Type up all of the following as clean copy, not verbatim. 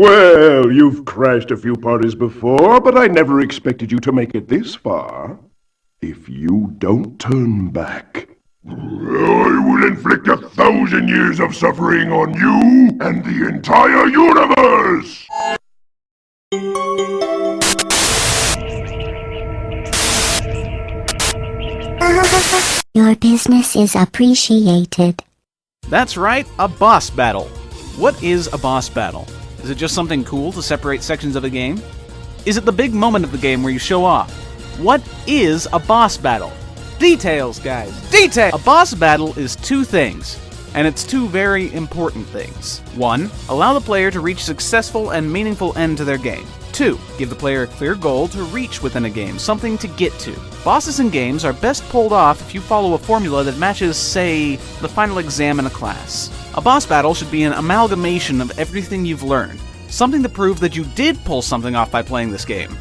Well, you've crashed a few parties before, but I never expected you to make it this far. If you don't turn back, I will inflict 1,000 years of suffering on you and the entire universe! Your business is appreciated. That's right, a boss battle. What is a boss battle? Is it just something cool to separate sections of a game? Is it the big moment of the game where you show off? What is a boss battle? Details, guys. Detail! A boss battle is two things, and it's two very important things. 1. Allow the player to reach a successful and meaningful end to their game. 2. Give the player a clear goal to reach within a game, something to get to. Bosses in games are best pulled off if you follow a formula that matches, say, the final exam in a class. A boss battle should be an amalgamation of everything you've learned, something to prove that you did pull something off by playing this game.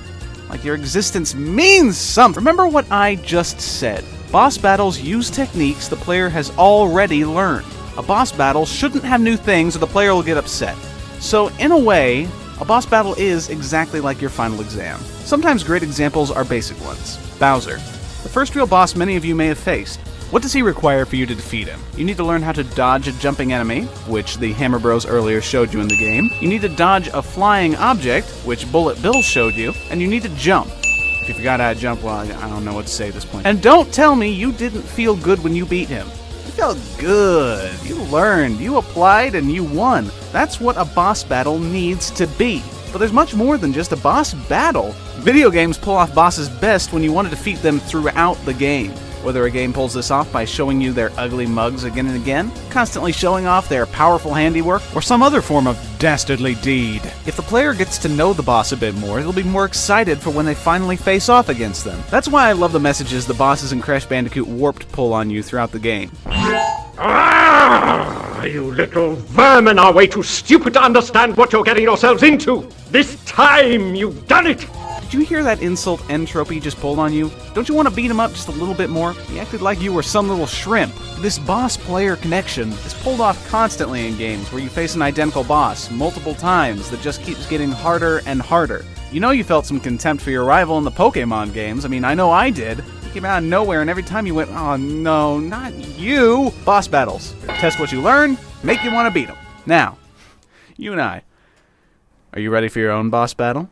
Like your existence means something. Remember what I just said. Boss battles use techniques the player has already learned. A boss battle shouldn't have new things or the player will get upset. So, in a way, a boss battle is exactly like your final exam. Sometimes great examples are basic ones. Bowser, the first real boss many of you may have faced. What does he require for you to defeat him? You need to learn how to dodge a jumping enemy, which the Hammer Bros earlier showed you in the game. You need to dodge a flying object, which Bullet Bill showed you. And you need to jump. If you forgot how to jump, well, I don't know what to say at this point. And don't tell me you didn't feel good when you beat him. You felt good. You learned, you applied, and you won. That's what a boss battle needs to be. But there's much more than just a boss battle. Video games pull off bosses best when you want to defeat them throughout the game. Whether a game pulls this off by showing you their ugly mugs again and again, constantly showing off their powerful handiwork, or some other form of dastardly deed. If the player gets to know the boss a bit more, they'll be more excited for when they finally face off against them. That's why I love the messages the bosses in Crash Bandicoot Warped pull on you throughout the game. Ah, you little vermin are way too stupid to understand what you're getting yourselves into! This time you've done it! Did you hear that insult Entropy just pulled on you? Don't you want to beat him up just a little bit more? He acted like you were some little shrimp. This boss-player connection is pulled off constantly in games where you face an identical boss multiple times that just keeps getting harder and harder. You know you felt some contempt for your rival in the Pokemon games. I mean, I know I did. He came out of nowhere and every time you went, oh no, not you! Boss battles. Test what you learn, make you want to beat him. Now, you and I, are you ready for your own boss battle?